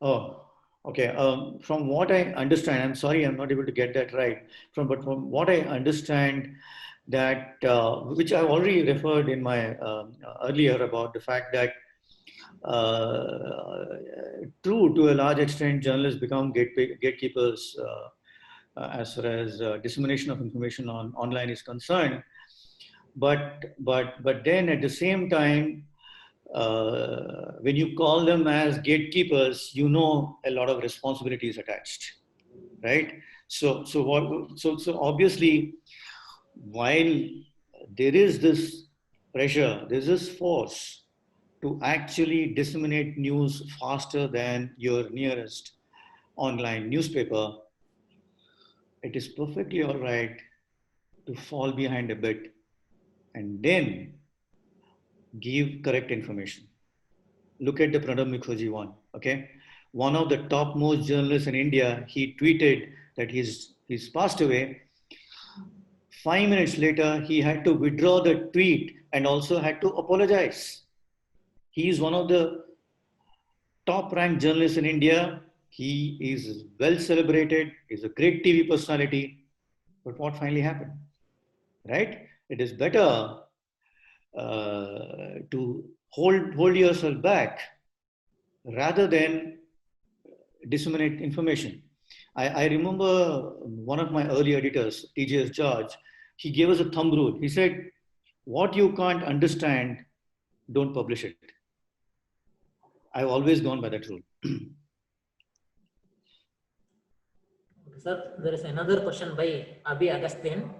Oh, okay. From what I understand, I'm sorry, I'm not able to get that right. But from what I understand, that which I've already referred in my earlier about the fact that true, to a large extent, journalists become gatekeepers as far as dissemination of information online is concerned. But then at the same time, when you call them as gatekeepers, a lot of responsibilities attached, right? So obviously, while there is this pressure, there's this force to actually disseminate news faster than your nearest online newspaper, it is perfectly all right to fall behind a bit and then give correct information. Look at the Pranab Mukherjee one, okay? One of the topmost journalists in India, he tweeted that he's passed away. 5 minutes later, he had to withdraw the tweet and also had to apologize. He is one of the top-ranked journalists in India. He is well celebrated. He's a great TV personality. But what finally happened, right? It is better to hold yourself back rather than disseminate information. I remember one of my early editors, TJS George, he gave us a thumb rule. He said, what you can't understand, don't publish it. I've always gone by that rule. Sir, there is another question by Abhi Agustin.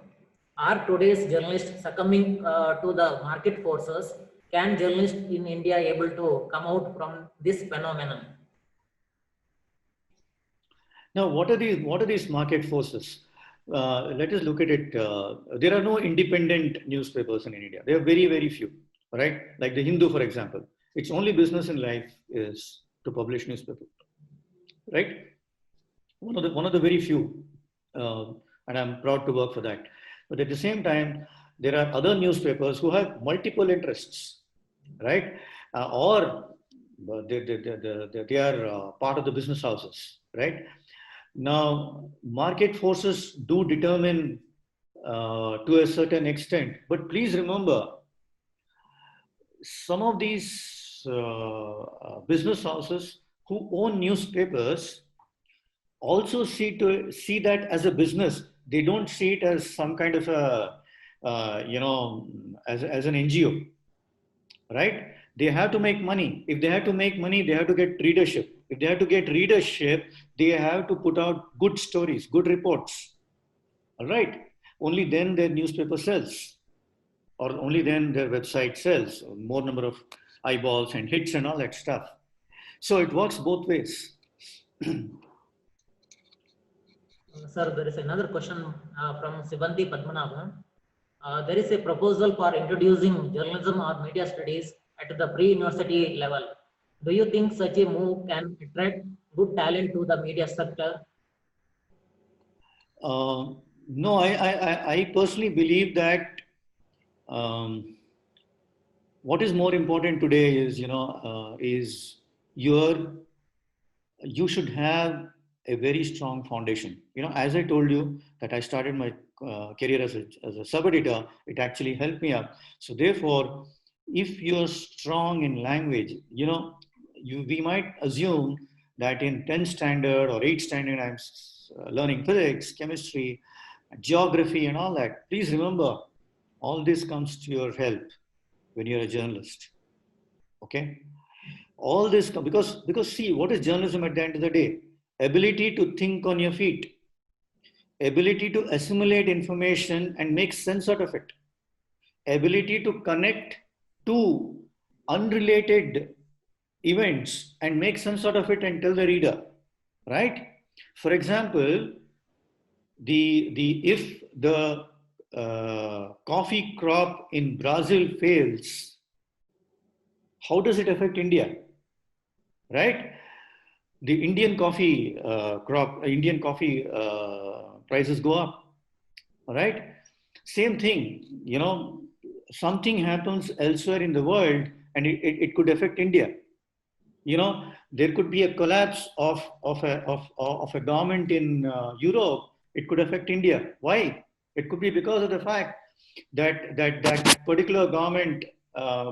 Are today's journalists succumbing to the market forces? Can journalists in India able to come out from this phenomenon? Now, what are these market forces? Let us look at it. There are no independent newspapers in India. There are very, very few, right? Like the Hindu, for example. its only business in life is to publish newspaper, right? One of the very few, and I'm proud to work for that. But at the same time, there are other newspapers who have multiple interests, right? Or they are part of the business houses, right? Now, market forces do determine to a certain extent, but please remember, some of these business houses who own newspapers also see that as a business. They don't see it as some kind of a as an NGO, right? They have to make money. If they have to make money, they have to get readership. If they have to get readership, they have to put out good stories, good reports. All right. Only then their newspaper sells, or only then their website sells, more number of eyeballs and hits and all that stuff. So it works both ways. Sir, there is another question from Sivanti Padmanabhan. There is a proposal for introducing journalism or media studies at the pre-university level. Do you think such a move can attract good talent to the media sector? No, I personally believe that what is more important today is, is you should have a very strong foundation. As I told you that I started my career as a sub-editor, it actually helped me out. So therefore, if you're strong in language, we might assume that in 10th standard or 8th standard, I'm learning physics, chemistry, geography and all that. Please remember, all this comes to your help when you're a journalist. Okay? All this, because see, what is journalism at the end of the day? Ability to think on your feet, ability to assimilate information and make sense out of it, ability to connect two unrelated events and make sense out of it and tell the reader, right? For example, if the coffee crop in Brazil fails, how does it affect India? Right? The Indian coffee Indian coffee prices go up. All right? Same thing, something happens elsewhere in the world and it could affect India. There could be a collapse of a government in Europe. It could affect India. Why? It could be because of the fact that particular government,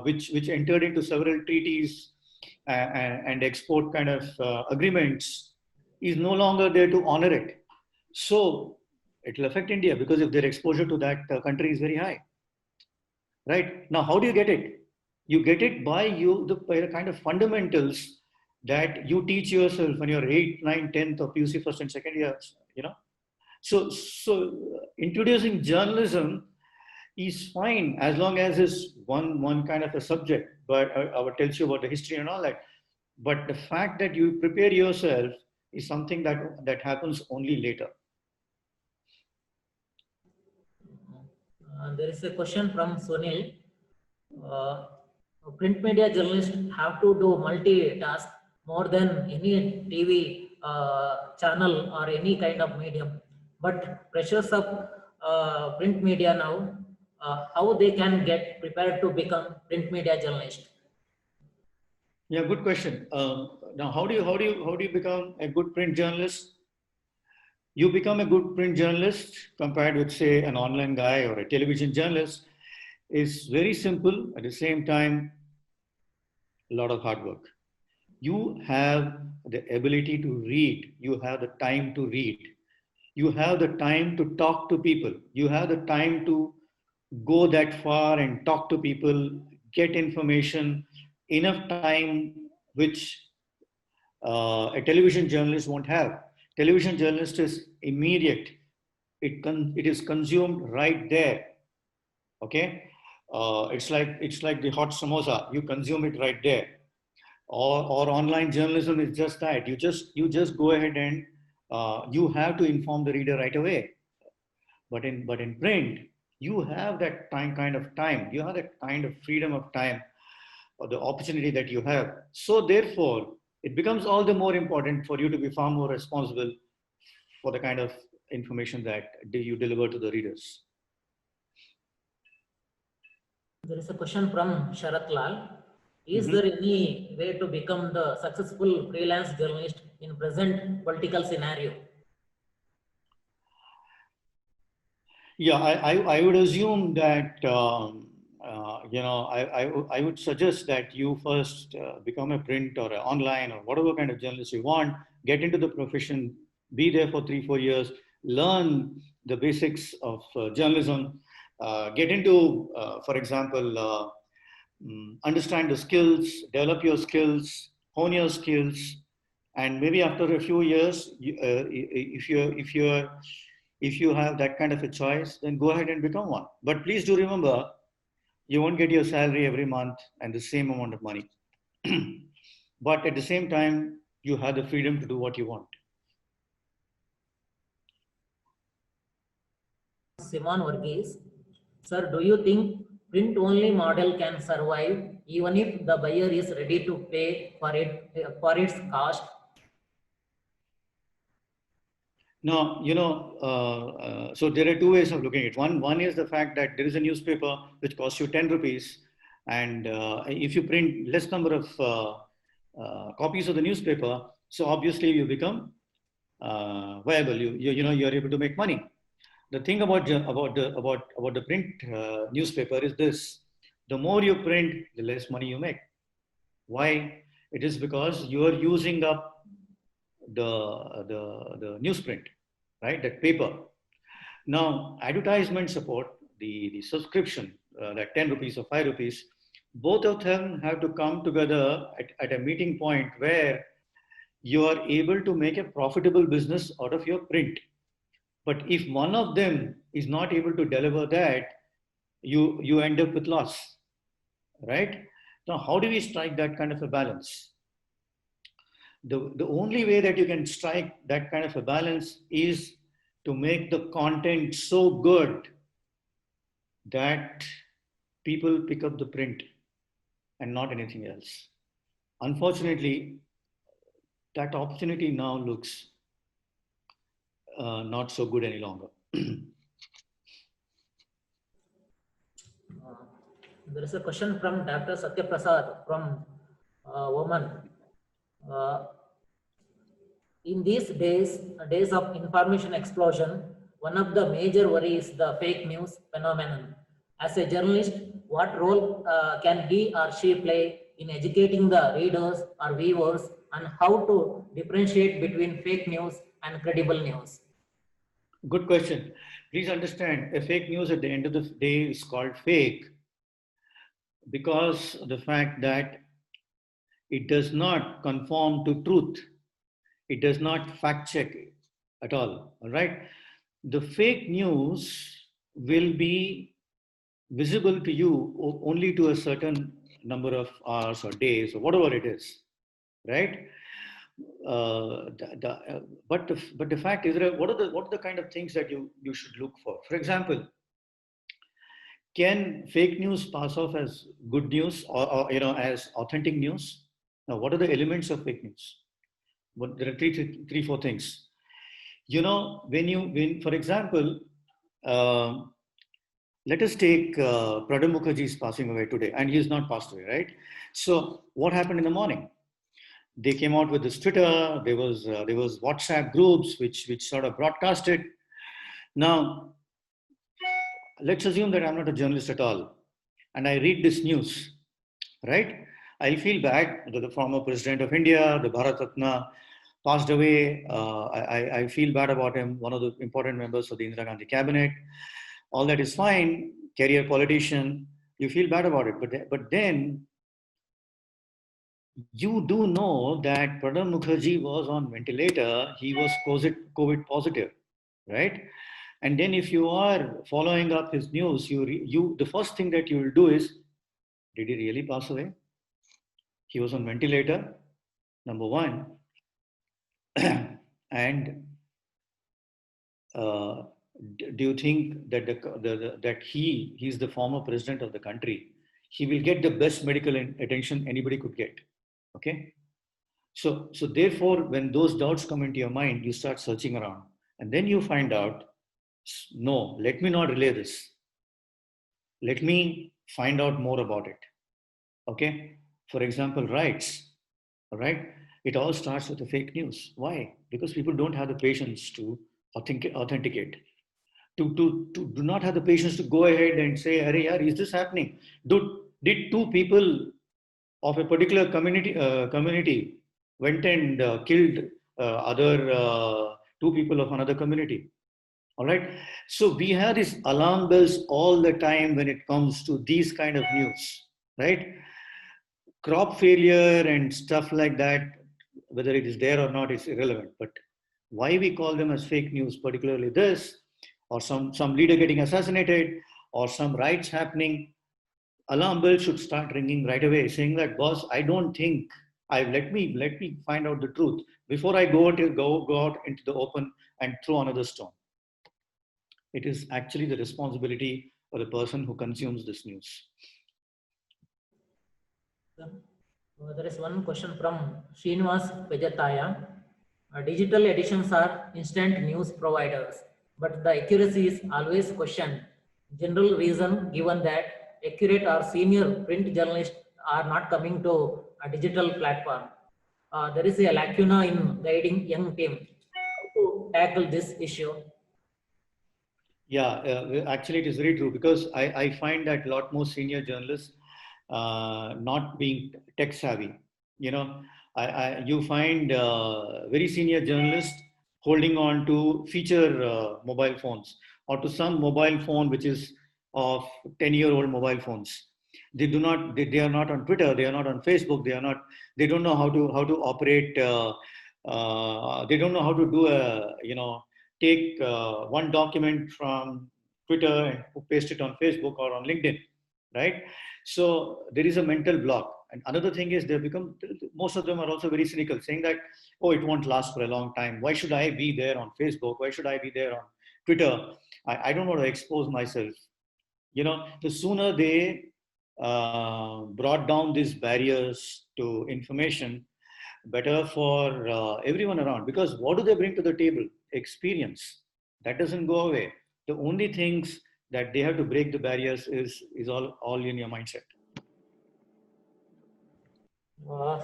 which entered into several treaties and export kind of agreements, is no longer there to honor it. So it will affect India because if their exposure to that country is very high. Right? Now, how do you get it? You get it by the kind of fundamentals that you teach yourself when you're 8th, 9th, 10th, or PUC first and second years, So introducing journalism is fine as long as it's one kind of a subject, but I would tell you about the history and all that. But the fact that you prepare yourself is something that happens only later. There is a question from Sunil. Print media journalists have to do multitask more than any TV channel or any kind of medium. But pressures of print media now, how they can get prepared to become print media journalist? Yeah, good question. Now, how do you become a good print journalist? You become a good print journalist compared with, say, an online guy or a television journalist is very simple. At the same time, a lot of hard work. You have the ability to read. You have the time to read. You have the time to talk to people. You have the time to go that far and talk to people, get information, enough time which a television journalist won't have. Television journalist is immediate. It is consumed right there. Okay, it's like the hot samosa. You consume it right there. Or online journalism is just that. You just go ahead and you have to inform the reader right away. But in print, you have that kind of time. You have that kind of freedom of time or the opportunity that you have. So therefore, it becomes all the more important for you to be far more responsible for the kind of information that you deliver to the readers. There is a question from Sharat Lal. Is Mhm. there any way to become the successful freelance journalist in present political scenario? Yeah, I would assume that, I would suggest that you first become a print or an online or whatever kind of journalist you want, get into the profession, be there for 3-4 years, learn the basics of journalism, get into, for example, understand the skills, develop your skills, hone your skills, and maybe after a few years, if you have that kind of a choice, then go ahead and become one. But please do remember, you won't get your salary every month and the same amount of money. But at the same time, you have the freedom to do what you want. Simon Varghese. Sir, do you think print only model can survive even if the buyer is ready to pay for its cost? No, so there are two ways of looking at it. One is the fact that there is a newspaper which costs you 10 rupees, and if you print less number of copies of the newspaper, so obviously you become viable. You're able to make money. The thing about the print newspaper is this: the more you print, the less money you make. Why? It is because you are using up the newsprint, right? That paper. Now, advertisement support, the subscription, that 10 rupees or 5 rupees, both of them have to come together at a meeting point where you are able to make a profitable business out of your print. But if one of them is not able to deliver that, you end up with loss, right? Now, how do we strike that kind of a balance? The only way that you can strike that kind of a balance is to make the content so good that people pick up the print and not anything else. Unfortunately, that opportunity now looks not so good any longer. Uh, there is a question from Dr. Satya Prasad from Oman. Uh, in these days of information explosion, one of the major worries is the fake news phenomenon. As a journalist, what role can he or she play in educating the readers or viewers on how to differentiate between fake news and credible news? Good question. Please understand, a fake news at the end of the day is called fake because the fact that it does not conform to truth. It does not fact check at all. All right. The fake news will be visible to you only to a certain number of hours or days or whatever it is, right? But the fact is, what are the kind of things that you should look for? For example, can fake news pass off as good news or as authentic news? Now, what are the elements of fake news? But there are three, four things. When for example, uh, let us take Pranab Mukherjee is passing away today, and he is not passed away, right? So, what happened in the morning? They came out with this Twitter. There was WhatsApp groups which sort of broadcasted. Now, let's assume that I'm not a journalist at all, and I read this news, right? I feel bad that the former president of India, the Bharat Ratna, passed away. I feel bad about him, one of the important members of the Indira Gandhi cabinet. All that is fine, career politician. You feel bad about it, but then you do know that Pranab Mukherjee was on ventilator. He was COVID positive, right? And then if you are following up his news, you the first thing that you will do is, did he really pass away? He was on ventilator, number one. And uh, do you think that that he's the former president of the country? he will get the best medical attention anybody could get. Okay. So therefore, when those doubts come into your mind, you start searching around, and then you find out, no, let me not relay this. Let me find out more about it. Okay. For example, rights. All right. It all starts with the fake news. Why? Because people don't have the patience to authenticate. To do not have the patience to go ahead and say, "Arey yaar, is this happening? Did two people of a particular community went and killed other two people of another community?" All right. So we have these alarm bells all the time when it comes to these kind of news, right? Crop failure and stuff like that, whether it is there or not, is irrelevant. But why we call them as fake news, particularly this, or some leader getting assassinated, or some riots happening, alarm bell should start ringing right away, saying that, boss, I don't think let me find out the truth before I go out into the open and throw another stone. It is actually the responsibility of the person who consumes this news. There is one question from Srinivas Vejataya. Digital editions are instant news providers, but the accuracy is always questioned. General reason given that accurate or senior print journalists are not coming to a digital platform. There is a lacuna in guiding young team to tackle this issue. Yeah, actually, it is very true, because I find that a lot more senior journalists not being tech savvy. You know, you find very senior journalists holding on to feature mobile phones, or to some mobile phone which is of 10-year-old mobile phones. They are not on Twitter, they are not on Facebook, they don't know how to operate. They don't know how to do take one document from Twitter and paste it on Facebook or on LinkedIn, right? So there is a mental block. And another thing is, most of them are also very cynical, saying that, oh, it won't last for a long time. Why should I be there on Facebook? Why should I be there on Twitter? I don't want to expose myself. The sooner they brought down these barriers to information, better for everyone around. Because what do they bring to the table? Experience. That doesn't go away. The only things that they have to break the barriers is all in your mindset.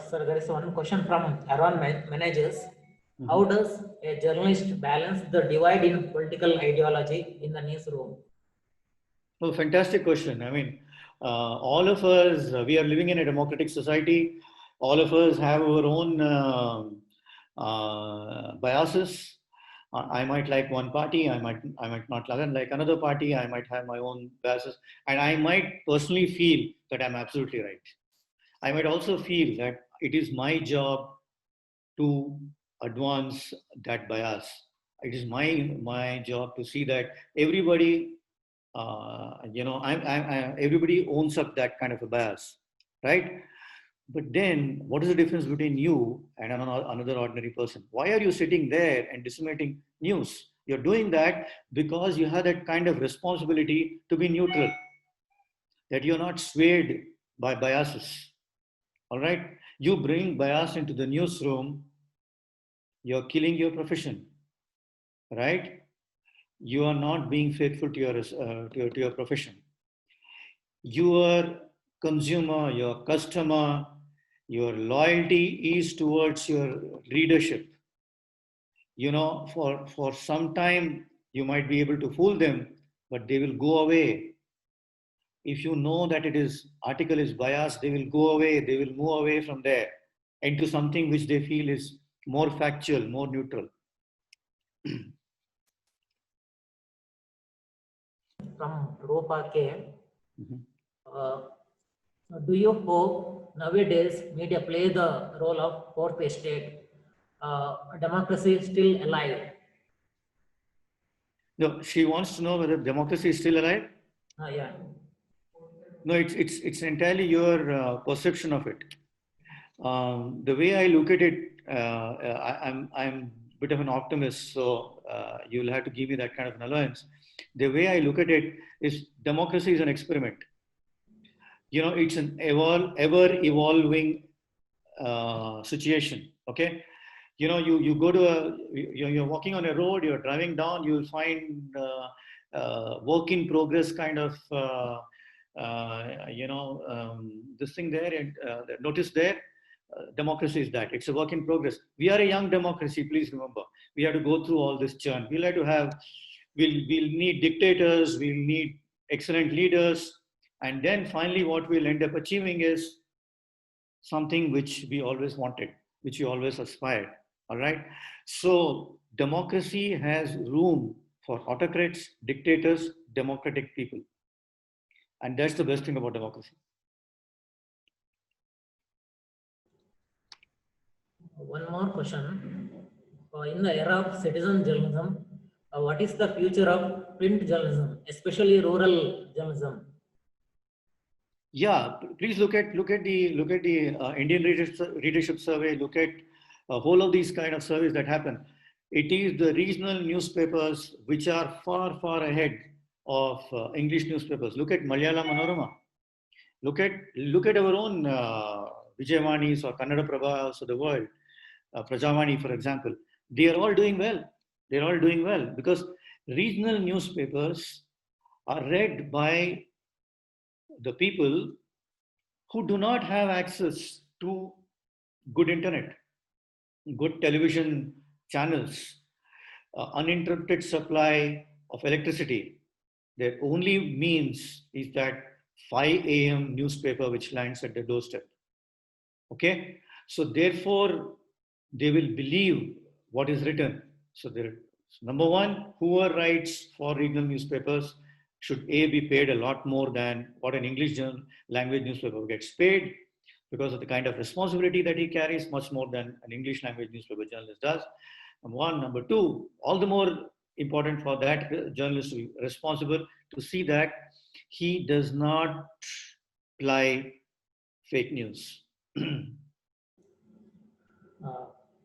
Sir, there is one question from Aaron Managers. Mm-hmm. How does a journalist balance the divide in political ideology in the newsroom? Oh, fantastic question. I mean, all of us, we are living in a democratic society. All of us have our own biases. I might like one party. I might not like another party. I might have my own biases, and I might personally feel that I'm absolutely right. I might also feel that it is my job to advance that bias. It is my job to see that everybody, everybody owns up that kind of a bias, right? But then, what is the difference between you and another ordinary person? Why are you sitting there and disseminating news? You're doing that because you have that kind of responsibility to be neutral, that you're not swayed by biases. All right? You bring bias into the newsroom, you're killing your profession, right? You are not being faithful to your profession. Your consumer, your customer, your loyalty is towards your readership. For some time you might be able to fool them, but they will go away. If you know that article is biased, they will go away. They will move away from there into something which they feel is more factual, more neutral. From Rupa K. Mm-hmm. Do you hope nowadays media play the role of fourth estate? Democracy is still alive? No, she wants to know whether democracy is still alive. Yeah. No, it's entirely your perception of it. The way I look at it, I'm a bit of an optimist, so you'll have to give me that kind of an allowance. The way I look at it is, democracy is an experiment. it's an ever evolving situation. Okay. You go to you're walking on a road, you're driving down, you'll find work in progress kind of, this thing there, and the notice there. Democracy is that. It's a work in progress. We are a young democracy, please remember. We have to go through all this churn. We'll need dictators, we'll need excellent leaders, and then finally what we'll end up achieving is something which we always wanted, which we always aspired. All right. So democracy has room for autocrats, dictators, democratic people. And that's the best thing about democracy. One more question. In the era of citizen journalism, what is the future of print journalism, especially rural journalism? Yeah, please look at the Indian readership survey. Look at a whole of these kind of surveys that happen. It is the regional newspapers which are far ahead of English newspapers. Look at Malayalam Manorama. Look at our own Vijayavanis or Kannada Prabhas of the world, Prajavani, for example. They are all doing well. They're all doing well because regional newspapers are read by the people who do not have access to good internet, good television channels, uninterrupted supply of electricity. Their only means is that 5 a.m. newspaper which lands at their doorstep. Okay, so therefore they will believe what is written. So number one, whoever writes for regional newspapers should be paid a lot more than what an English language newspaper gets paid, because of the kind of responsibility that he carries, much more than an English language newspaper journalist does. Number one. Number two, all the more important for that journalist to be responsible to see that he does not ply fake news.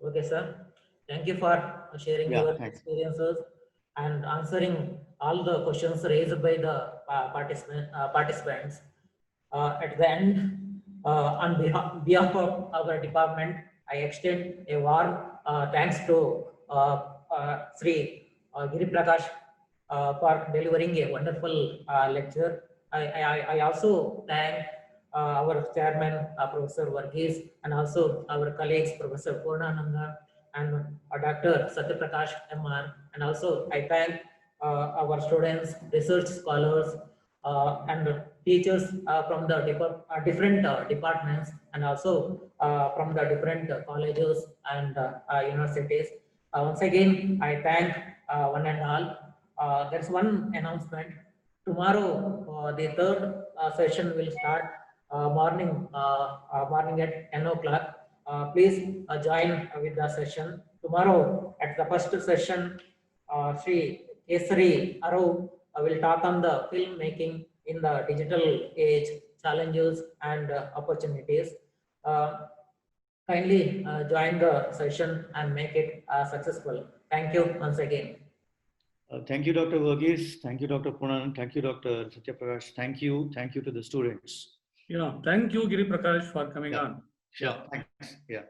Okay, sir. Thank you for sharing your experiences and answering all the questions raised by the participants. At the end, on behalf of our department, I extend a warm thanks to Sri Giri Prakash for delivering a wonderful lecture. I also thank our chairman, Professor Varghese, and also our colleagues, Professor Purnananda and Dr. Satyaprakash MR. And also I thank our students, research scholars, and teachers from the different departments, and also from the different colleges and universities. Once again, I thank one and all. There's one announcement. Tomorrow, the third session will start morning at 10 o'clock. Please join with the session. Tomorrow at the first session, Sri Kesari Arau will talk on the filmmaking in the digital age, challenges and opportunities. Kindly join the session and make it successful. Thank you once again. Thank you, Dr. Varghese. Thank you, Dr. Punan. Thank you, Dr. Satyaprakash. Thank you to the students. Yeah, thank you, Giri Prakash, for coming on. Yeah, thanks. Yeah.